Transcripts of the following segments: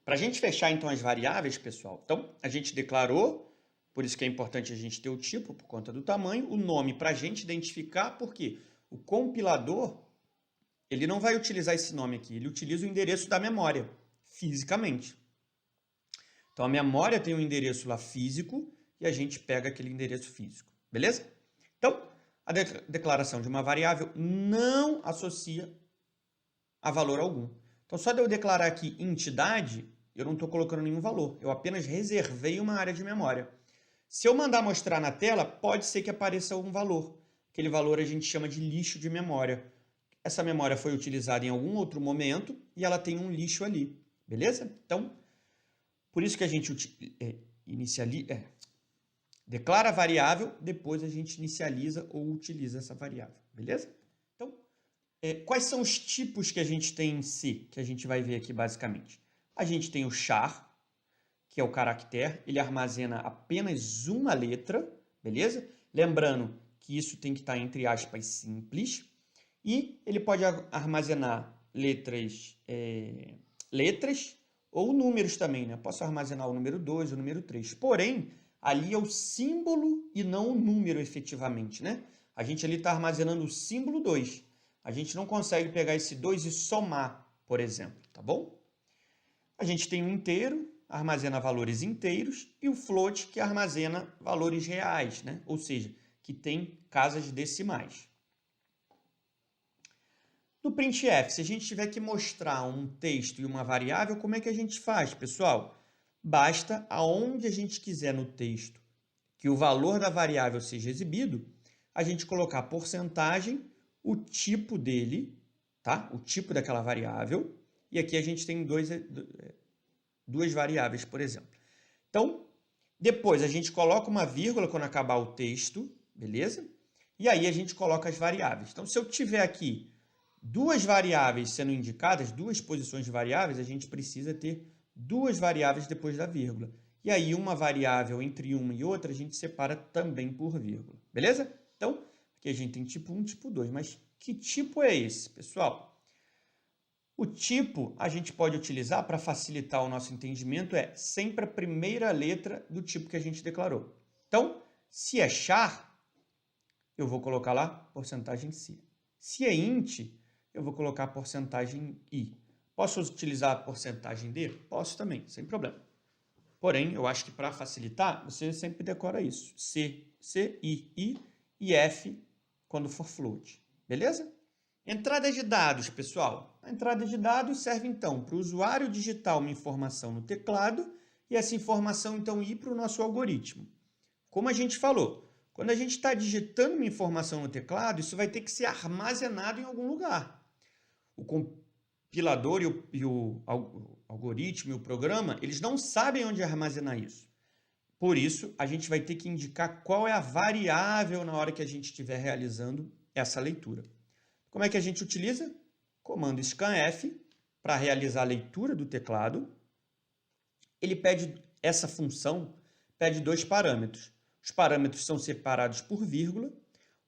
Para a gente fechar, então, as variáveis, pessoal, então, a gente declarou, por isso que é importante a gente ter o tipo, por conta do tamanho, o nome para a gente identificar, porque o compilador, ele não vai utilizar esse nome aqui, ele utiliza o endereço da memória, fisicamente. Então, a memória tem um endereço lá físico e a gente pega aquele endereço físico, beleza? Então, a declaração de uma variável não associa a valor algum. Então, só de eu declarar aqui entidade, eu não estou colocando nenhum valor. Eu apenas reservei uma área de memória. Se eu mandar mostrar na tela, pode ser que apareça um valor. Aquele valor a gente chama de lixo de memória. Essa memória foi utilizada em algum outro momento e ela tem um lixo ali. Beleza? Então, por isso que a gente declara a variável, depois a gente inicializa ou utiliza essa variável. Beleza? Então, quais são os tipos que a gente tem em C, que a gente vai ver aqui basicamente? A gente tem o char, que é o caractere, ele armazena apenas uma letra, beleza? Lembrando que isso tem que estar entre aspas simples, e ele pode armazenar letras ou números também, né? Posso armazenar o número 2, o número 3. Porém, ali é o símbolo e não o número efetivamente, né? A gente ali está armazenando o símbolo 2. A gente não consegue pegar esse 2 e somar, por exemplo, tá bom? A gente tem o inteiro, armazena valores inteiros, e o float, que armazena valores reais, né? Ou seja, que tem casas decimais. No printf, se a gente tiver que mostrar um texto e uma variável, como é que a gente faz, pessoal? Basta, aonde a gente quiser no texto que o valor da variável seja exibido, a gente colocar porcentagem, o tipo dele, tá? O tipo daquela variável, e aqui a gente tem duas variáveis, por exemplo. Então, depois a gente coloca uma vírgula quando acabar o texto, beleza? E aí a gente coloca as variáveis. Então, se eu tiver aqui duas variáveis sendo indicadas, duas posições de variáveis, a gente precisa ter duas variáveis depois da vírgula. E aí, uma variável entre uma e outra, a gente separa também por vírgula. Beleza? Então, aqui a gente tem tipo 1 e tipo 2. Mas que tipo é esse, pessoal? O tipo a gente pode utilizar para facilitar o nosso entendimento sempre a primeira letra do tipo que a gente declarou. Então, se é char, eu vou colocar lá porcentagem C. Se é int, eu vou colocar porcentagem I. Posso utilizar a porcentagem D? Posso também, sem problema. Porém, eu acho que para facilitar, você sempre decora isso. C, I e F quando for float. Beleza? Entrada de dados, pessoal. A entrada de dados serve, então, para o usuário digitar uma informação no teclado e essa informação, então, ir para o nosso algoritmo. Como a gente falou, quando a gente está digitando uma informação no teclado, isso vai ter que ser armazenado em algum lugar. O compilador e o algoritmo e o programa, eles não sabem onde armazenar isso. Por isso, a gente vai ter que indicar qual é a variável na hora que a gente estiver realizando essa leitura. Como é que a gente utiliza? Comando scanf para realizar a leitura do teclado. Ele pede, essa função pede dois parâmetros. Os parâmetros são separados por vírgula.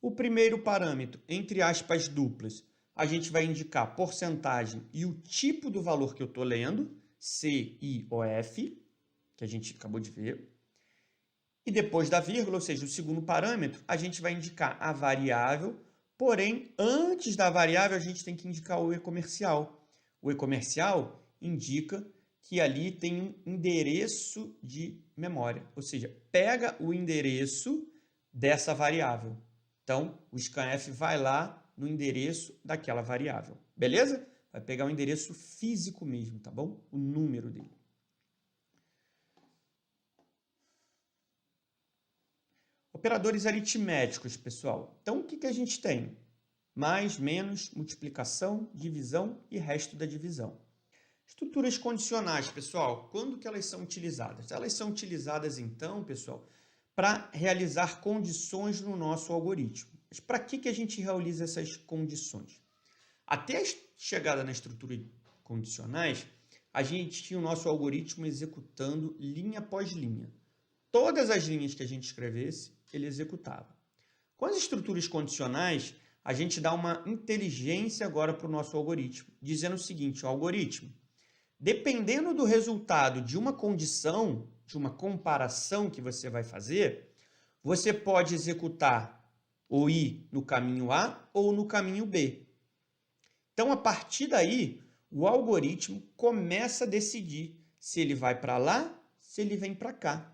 O primeiro parâmetro, entre aspas duplas, a gente vai indicar porcentagem e o tipo do valor que eu estou lendo, C, I ou F, que a gente acabou de ver. E depois da vírgula, ou seja, o segundo parâmetro, a gente vai indicar a variável. Porém, antes da variável, a gente tem que indicar o e-comercial. O e-comercial indica que ali tem um endereço de memória, ou seja, pega o endereço dessa variável. Então, o scanf vai lá no endereço daquela variável, beleza? Vai pegar o endereço físico mesmo, tá bom? O número dele. Operadores aritméticos, pessoal. Então, o que a gente tem? Mais, menos, multiplicação, divisão e resto da divisão. Estruturas condicionais, pessoal, quando que elas são utilizadas? Elas são utilizadas, então, pessoal, para realizar condições no nosso algoritmo. Mas para que a gente realiza essas condições? Até a chegada na estrutura condicionais, a gente tinha o nosso algoritmo executando linha após linha. Todas as linhas que a gente escrevesse, ele executava. Com as estruturas condicionais, a gente dá uma inteligência agora para o nosso algoritmo, dizendo o seguinte, o algoritmo, Dependendo do resultado de uma condição, de uma comparação que você vai fazer, você pode executar ou ir no caminho A ou no caminho B. Então, a partir daí, o algoritmo começa a decidir se ele vai para lá, se ele vem para cá.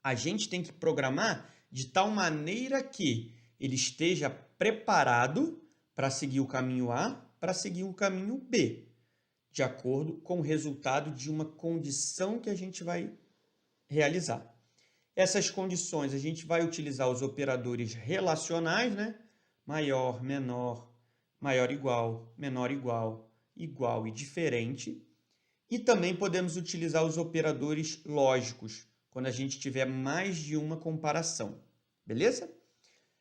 A gente tem que programar de tal maneira que ele esteja preparado para seguir o caminho A, para seguir o caminho B, de acordo com o resultado de uma condição que a gente vai realizar. Essas condições, a gente vai utilizar os operadores relacionais, né? Maior, menor, maior igual, menor igual, igual e diferente. E também podemos utilizar os operadores lógicos, quando a gente tiver mais de uma comparação. Beleza?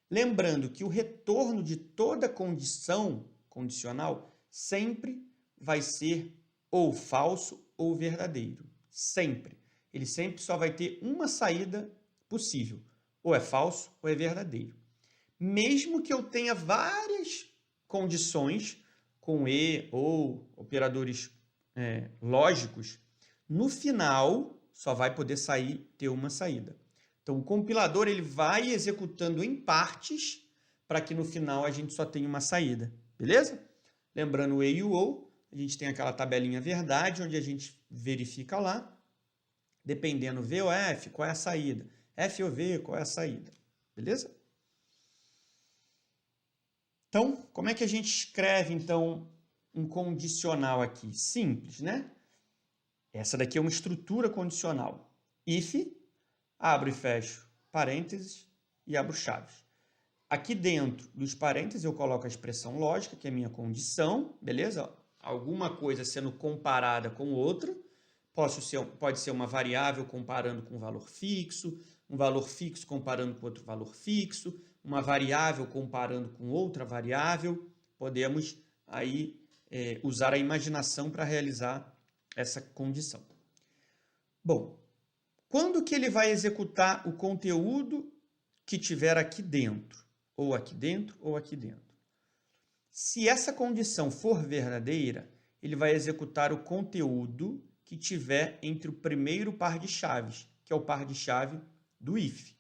Lembrando que o retorno de toda condição condicional sempre vai ser ou falso ou verdadeiro. Sempre. Ele sempre só vai ter uma saída possível. Ou é falso ou é verdadeiro. Mesmo que eu tenha várias condições com e ou operadores lógicos, no final só vai poder ter uma saída. Então, o compilador ele vai executando em partes para que no final a gente só tenha uma saída. Beleza? Lembrando o e e o ou, a gente tem aquela tabelinha verdade, onde a gente verifica lá, dependendo V ou F, qual é a saída. F ou V, qual é a saída. Beleza? Então, como é que a gente escreve, então, um condicional aqui? Simples, né? Essa daqui é uma estrutura condicional. If, abro e fecho parênteses e abro chaves. Aqui dentro dos parênteses eu coloco a expressão lógica, que é a minha condição, beleza? Alguma coisa sendo comparada com outra. Pode ser uma variável comparando com um valor fixo comparando com outro valor fixo, uma variável comparando com outra variável. Podemos aí usar a imaginação para realizar essa condição. Bom, quando que ele vai executar o conteúdo que tiver aqui dentro? Ou aqui dentro, ou aqui dentro. Se essa condição for verdadeira, ele vai executar o conteúdo que tiver entre o primeiro par de chaves, que é o par de chave do if.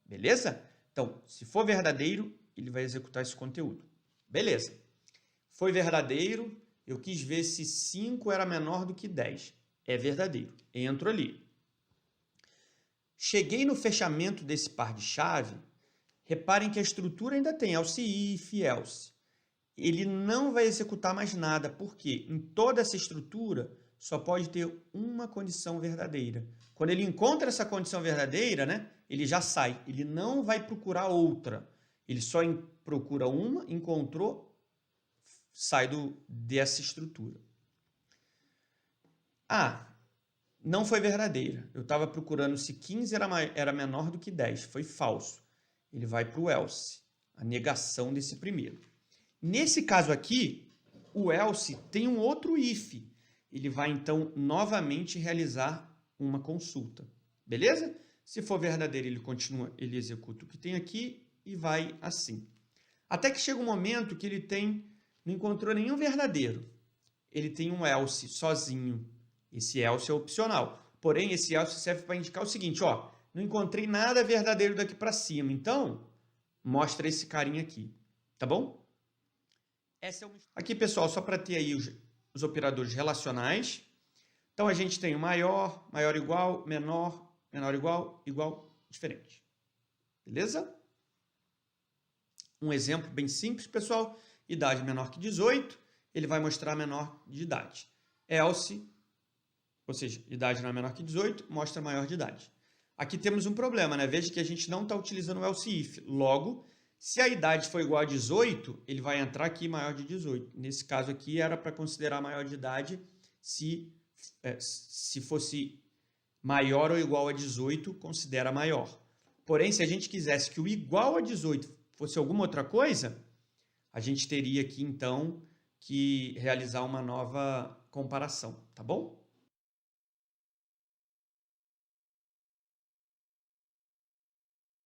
Beleza? Então, se for verdadeiro, ele vai executar esse conteúdo. Beleza. Foi verdadeiro, eu quis ver se 5 era menor do que 10. É verdadeiro. Entro ali. Cheguei no fechamento desse par de chave, reparem que a estrutura ainda tem else if, else. Ele não vai executar mais nada, porque em toda essa estrutura só pode ter uma condição verdadeira. Quando ele encontra essa condição verdadeira, né, ele já sai. Ele não vai procurar outra. Ele só procura uma, encontrou, sai dessa estrutura. Ah, não foi verdadeira. Eu estava procurando se 15 era menor do que 10. Foi falso. Ele vai para o else, a negação desse primeiro. Nesse caso aqui, o else tem um outro if. Ele vai, então, novamente realizar uma consulta. Beleza? Se for verdadeiro, ele executa o que tem aqui e vai assim. Até que chega um momento que ele não encontrou nenhum verdadeiro. Ele tem um else sozinho. Esse else é opcional. Porém, esse else serve para indicar o seguinte, ó, não encontrei nada verdadeiro daqui para cima. Então, mostra esse carinha aqui. Tá bom? Aqui, pessoal, só para ter aí os operadores relacionais. Então, a gente tem o maior, maior igual, menor, menor igual, igual, diferente. Beleza? Um exemplo bem simples, pessoal. Idade menor que 18, ele vai mostrar menor de idade. Else, ou seja, idade não é menor que 18, mostra maior de idade. Aqui temos um problema, né? Veja que a gente não está utilizando o else if. Logo, se a idade for igual a 18, ele vai entrar aqui maior de 18. Nesse caso aqui, era para considerar maior de idade se fosse maior ou igual a 18, considera maior. Porém, se a gente quisesse que o igual a 18 fosse alguma outra coisa, a gente teria aqui, então, que realizar uma nova comparação, tá bom?